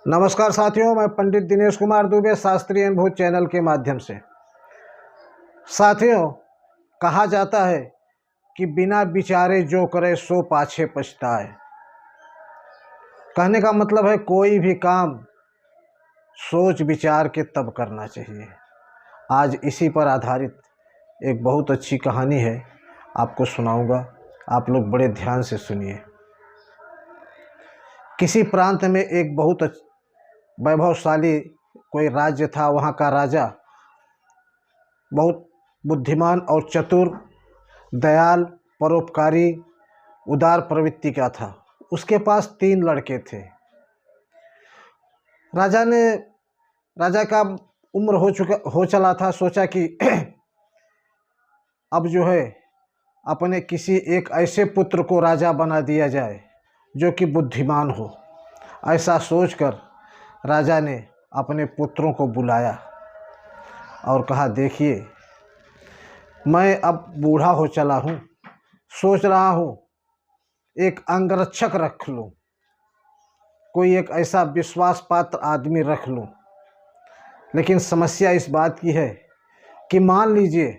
नमस्कार साथियों, मैं पंडित दिनेश कुमार दुबे शास्त्रीय अनुभूत चैनल के माध्यम से। साथियों, कहा जाता है कि बिना विचारे जो करे सो पाछे पछताए। कहने का मतलब है कोई भी काम सोच विचार के तब करना चाहिए। आज इसी पर आधारित एक बहुत अच्छी कहानी है, आपको सुनाऊंगा। आप लोग बड़े ध्यान से सुनिए। किसी प्रांत में एक बहुत वैभवशाली कोई राज्य था। वहाँ का राजा बहुत बुद्धिमान और चतुर, दयाल, परोपकारी, उदार प्रवृत्ति का था। उसके पास 3 लड़के थे। राजा का उम्र हो चला था। सोचा कि अब जो है अपने किसी एक ऐसे पुत्र को राजा बना दिया जाए जो कि बुद्धिमान हो। ऐसा सोचकर राजा ने अपने पुत्रों को बुलाया और कहा, देखिए, मैं अब बूढ़ा हो चला हूँ, सोच रहा हूँ एक अंगरक्षक रख लूँ, कोई एक ऐसा विश्वास पात्र आदमी रख लूँ। लेकिन समस्या इस बात की है कि मान लीजिए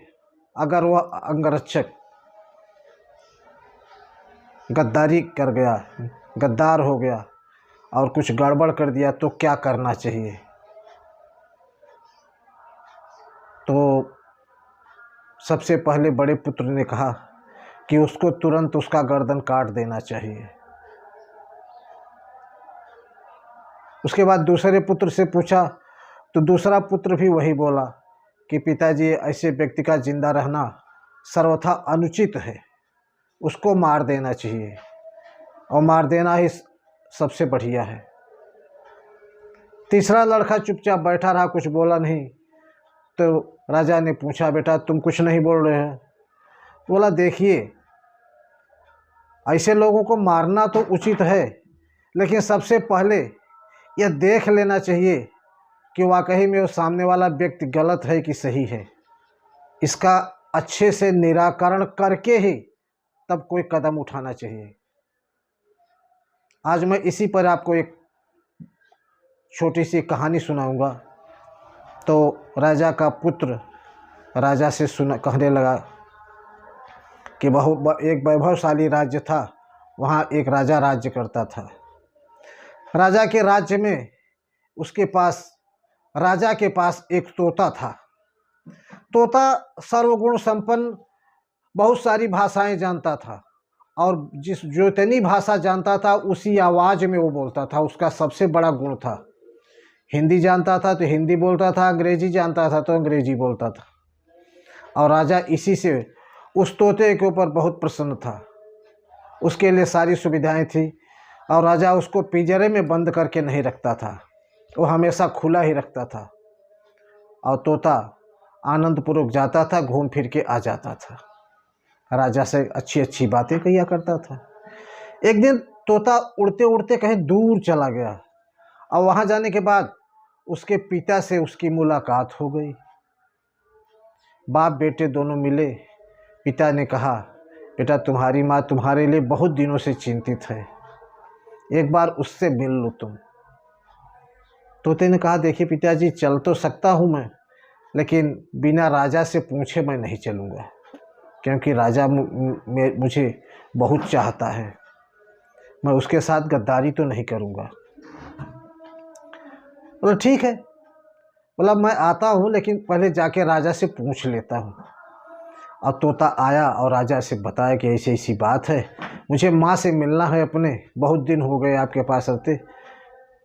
अगर वह अंगरक्षक गद्दारी कर गया, गद्दार हो गया और कुछ गड़बड़ कर दिया तो क्या करना चाहिए। तो सबसे पहले बड़े पुत्र ने कहा कि उसको तुरंत उसका गर्दन काट देना चाहिए। उसके बाद दूसरे पुत्र से पूछा तो दूसरा पुत्र भी वही बोला कि पिताजी, ऐसे व्यक्ति का जिंदा रहना सर्वथा अनुचित है, उसको मार देना चाहिए और मार देना ही सबसे बढ़िया है। तीसरा लड़का चुपचाप बैठा रहा, कुछ बोला नहीं। तो राजा ने पूछा, बेटा तुम कुछ नहीं बोल रहे हैं? बोला, देखिए, ऐसे लोगों को मारना तो उचित है, लेकिन सबसे पहले यह देख लेना चाहिए कि वाकई में वो सामने वाला व्यक्ति गलत है कि सही है। इसका अच्छे से निराकरण करके ही तब कोई कदम उठाना चाहिए। आज मैं इसी पर आपको एक छोटी सी कहानी सुनाऊंगा। तो राजा का पुत्र राजा से कहने लगा कि एक वैभवशाली राज्य था, वहाँ एक राजा राज्य करता था। राजा के राज्य में राजा के पास एक तोता था। तोता सर्वगुण संपन्न, बहुत सारी भाषाएं जानता था और जितनी भाषा जानता था उसी आवाज़ में वो बोलता था। उसका सबसे बड़ा गुण था, हिंदी जानता था तो हिंदी बोलता था, अंग्रेजी जानता था तो अंग्रेजी बोलता था। और राजा इसी से उस तोते के ऊपर बहुत प्रसन्न था। उसके लिए सारी सुविधाएं थी और राजा उसको पिंजरे में बंद करके नहीं रखता था, वो हमेशा खुला ही रखता था। और तोता आनंदपूर्वक जाता था, घूम फिर के आ जाता था, राजा से अच्छी अच्छी बातें किया करता था। एक दिन तोता उड़ते उड़ते कहीं दूर चला गया और वहाँ जाने के बाद उसके पिता से उसकी मुलाकात हो गई। बाप बेटे दोनों मिले। पिता ने कहा, बेटा, तुम्हारी माँ तुम्हारे लिए बहुत दिनों से चिंतित है, एक बार उससे मिल लो तुम। तोते ने कहा, देखिए पिताजी, चल तो सकता हूँ मैं, लेकिन बिना राजा से पूछे मैं नहीं चलूँगा, क्योंकि राजा मुझे बहुत चाहता है, मैं उसके साथ गद्दारी तो नहीं करूँगा। बोला, ठीक है। बोला, मैं आता हूँ, लेकिन पहले जाके राजा से पूछ लेता हूँ। और तोता आया और राजा से बताया कि ऐसी ऐसी बात है, मुझे माँ से मिलना है अपने, बहुत दिन हो गए आपके पास रहते।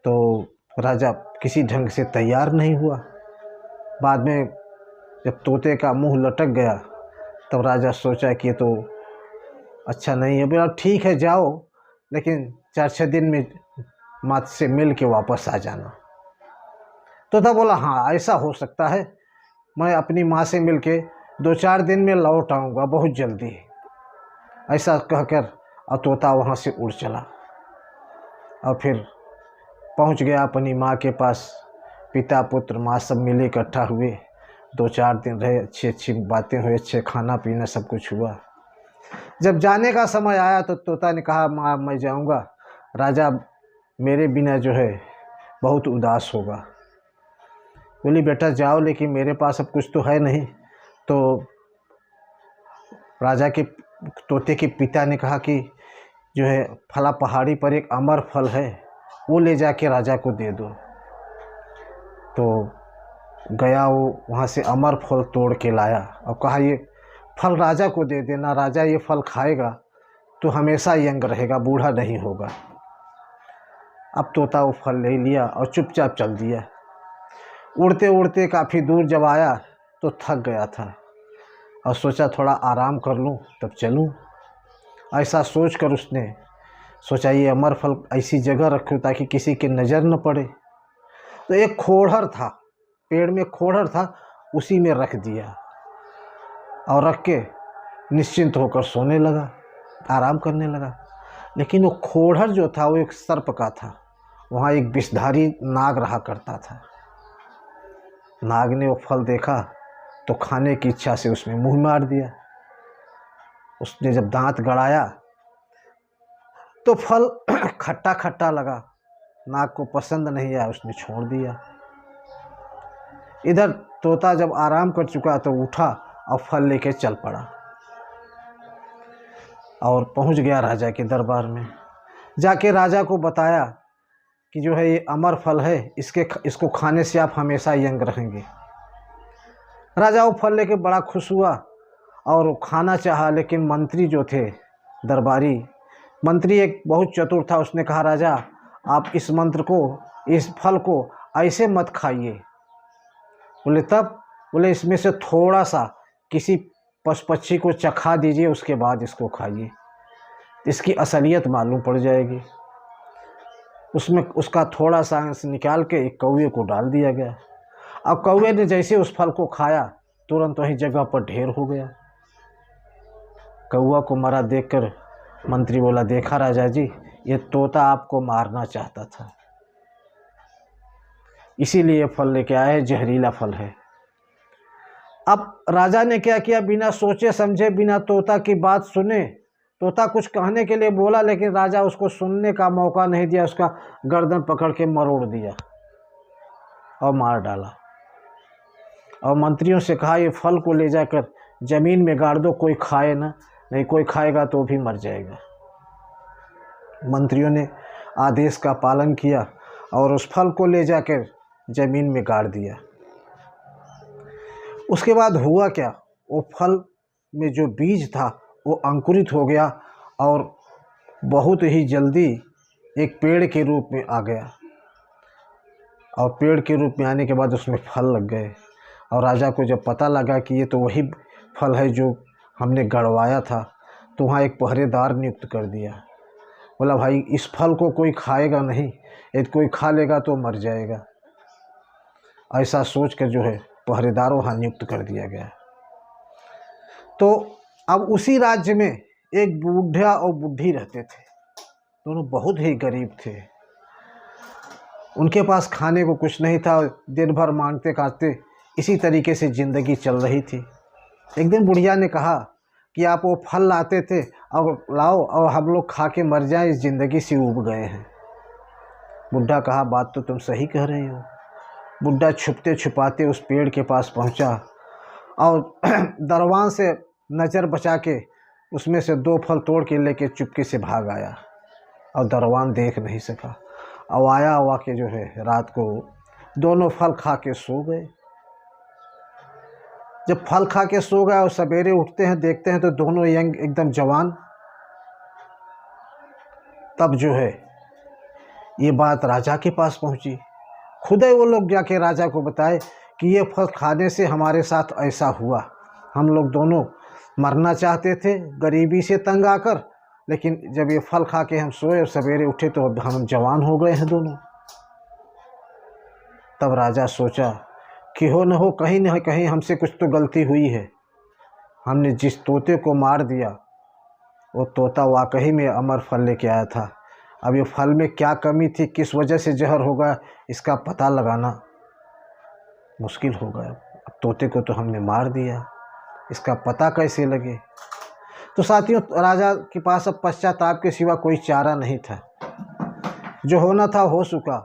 तो राजा किसी ढंग से तैयार नहीं हुआ। बाद में जब तोते का मुंह लटक गया तब राजा सोचा कि ये तो अच्छा नहीं है। बोला, ठीक है, जाओ, लेकिन 4-6 दिन में माँ से मिल के वापस आ जाना। तोता बोला, हाँ ऐसा हो सकता है, मैं अपनी माँ से मिल के 2-4 दिन में लौट आऊँगा, बहुत जल्दी। ऐसा कहकर और तोता वहाँ से उड़ चला और फिर पहुँच गया अपनी माँ के पास। पिता पुत्र माँ सब मिले, इकट्ठा हुए, 2-4 दिन रहे, अच्छी अच्छी बातें हुई, अच्छे खाना पीना सब कुछ हुआ। जब जाने का समय आया तो तोता ने कहा, माँ मैं जाऊँगा, राजा मेरे बिना जो है बहुत उदास होगा। बोली बेटा जाओ, लेकिन मेरे पास अब कुछ तो है नहीं। तो राजा के तोते के पिता ने कहा कि जो है फला पहाड़ी पर एक अमर फल है, वो ले जाके राजा को दे दो। तो गया, वो वहाँ से अमर फल तोड़ के लाया और कहा ये फल राजा को दे देना, राजा ये फल खाएगा तो हमेशा यंग रहेगा, बूढ़ा नहीं होगा। अब तोता वो फल ले लिया और चुपचाप चल दिया। उड़ते उड़ते काफ़ी दूर जब आया तो थक गया था और सोचा थोड़ा आराम कर लूँ तब चलूँ। ऐसा सोचकर उसने सोचा ये अमर फल ऐसी जगह रखूँ ताकि किसी की नज़र न पड़े। तो एक खोड़र था, पेड़ में खोड़र था, उसी में रख दिया और रख के निश्चिंत होकर सोने लगा, आराम करने लगा। लेकिन वो खोड़र जो था वो एक सर्प का था। वहाँ एक विषधारी नाग रहा करता था। नाग ने वो फल देखा तो खाने की इच्छा से उसमें मुंह मार दिया। उसने जब दांत गड़ाया तो फल खट्टा खट्टा लगा, नाग को पसंद नहीं आया, उसने छोड़ दिया। इधर तोता जब आराम कर चुका तो उठा और फल लेके चल पड़ा और पहुंच गया राजा के दरबार में। जाके राजा को बताया कि जो है ये अमर फल है, इसको खाने से आप हमेशा यंग रहेंगे। राजा वो फल लेके बड़ा खुश हुआ और वो खाना चाहा, लेकिन मंत्री जो थे दरबारी, मंत्री एक बहुत चतुर था, उसने कहा राजा आप इस फल को ऐसे मत खाइए। बोले तब? बोले इसमें से थोड़ा सा किसी पशु पक्षी को चखा दीजिए, उसके बाद इसको खाइए, इसकी असलियत मालूम पड़ जाएगी। उसमें उसका थोड़ा सा अंश निकाल के एक कौवे को डाल दिया गया। अब कौवे ने जैसे उस फल को खाया तुरंत वही जगह पर ढेर हो गया। कौवा को मरा देखकर मंत्री बोला देखा राजा जी, ये तोता आपको मारना चाहता था, इसीलिए फल लेके आया है, जहरीला फल है। अब राजा ने क्या किया, बिना सोचे समझे, बिना तोता की बात सुने, तोता कुछ कहने के लिए बोला लेकिन राजा उसको सुनने का मौका नहीं दिया, उसका गर्दन पकड़ के मरोड़ दिया और मार डाला। और मंत्रियों से कहा ये फल को ले जाकर ज़मीन में गाड़ दो, कोई खाए ना, नहीं कोई खाएगा तो भी मर जाएगा। मंत्रियों ने आदेश का पालन किया और उस फल को ले जाकर ज़मीन में गाड़ दिया। उसके बाद हुआ क्या, वो फल में जो बीज था वो अंकुरित हो गया और बहुत ही जल्दी एक पेड़ के रूप में आ गया। और पेड़ के रूप में आने के बाद उसमें फल लग गए और राजा को जब पता लगा कि ये तो वही फल है जो हमने गड़वाया था, तो वहाँ एक पहरेदार नियुक्त कर दिया। बोला भाई इस फल को कोई खाएगा नहीं, यदि कोई खा लेगा तो मर जाएगा। ऐसा सोच कर जो है पहरेदार वहाँ नियुक्त कर दिया गया। तो अब उसी राज्य में एक बूढ़ा और बूढ़ी रहते थे, दोनों बहुत ही गरीब थे। उनके पास खाने को कुछ नहीं था, दिन भर मांगते काटते इसी तरीके से ज़िंदगी चल रही थी। एक दिन बुढ़िया ने कहा कि आप वो फल लाते थे और लाओ और हम लोग खा के मर जाएं, इस ज़िंदगी से उब गए हैं। बुढ़ा कहा बात तो तुम सही कह रहे हो। बुढ़ा छुपते छुपाते उस पेड़ के पास पहुंचा और दरवान से नज़र बचा के उसमें से 2 फल तोड़ के लेके चुपके से भाग आया और दरवान देख नहीं सका। और आया हुआ के जो है रात को दोनों फल खा के सो गए। जब फल खा के सो गए और सवेरे उठते हैं देखते हैं तो दोनों यंग एकदम जवान। तब जो है ये बात राजा के पास पहुंची। खुद ही वो लोग जाके राजा को बताए कि ये फल खाने से हमारे साथ ऐसा हुआ, हम लोग दोनों मरना चाहते थे गरीबी से तंग आकर, लेकिन जब ये फल खा के हम सोए और सवेरे उठे तो अब हम जवान हो गए हैं दोनों। तब राजा सोचा कि हो न हो कहीं न कहीं हमसे कुछ तो गलती हुई है। हमने जिस तोते को मार दिया वो तोता वाकई में अमर फल लेके आया था। अब ये फल में क्या कमी थी, किस वजह से जहर हो गया, इसका पता लगाना मुश्किल हो गया। अब तोते को तो हमने मार दिया, इसका पता कैसे लगे। तो साथियों राजा के पास अब पश्चाताप के सिवा कोई चारा नहीं था। जो होना था हो चुका।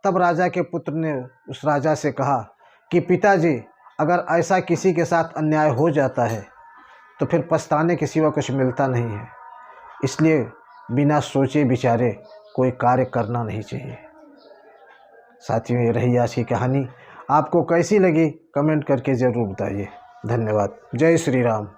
तब राजा के पुत्र ने उस राजा से कहा कि पिताजी, अगर ऐसा किसी के साथ अन्याय हो जाता है तो फिर पछताने के सिवा कुछ मिलता नहीं है, इसलिए बिना सोचे विचारे कोई कार्य करना नहीं चाहिए। साथियों, ये रही आज की कहानी। आपको कैसी लगी कमेंट करके ज़रूर बताइए। धन्यवाद। जय श्री राम।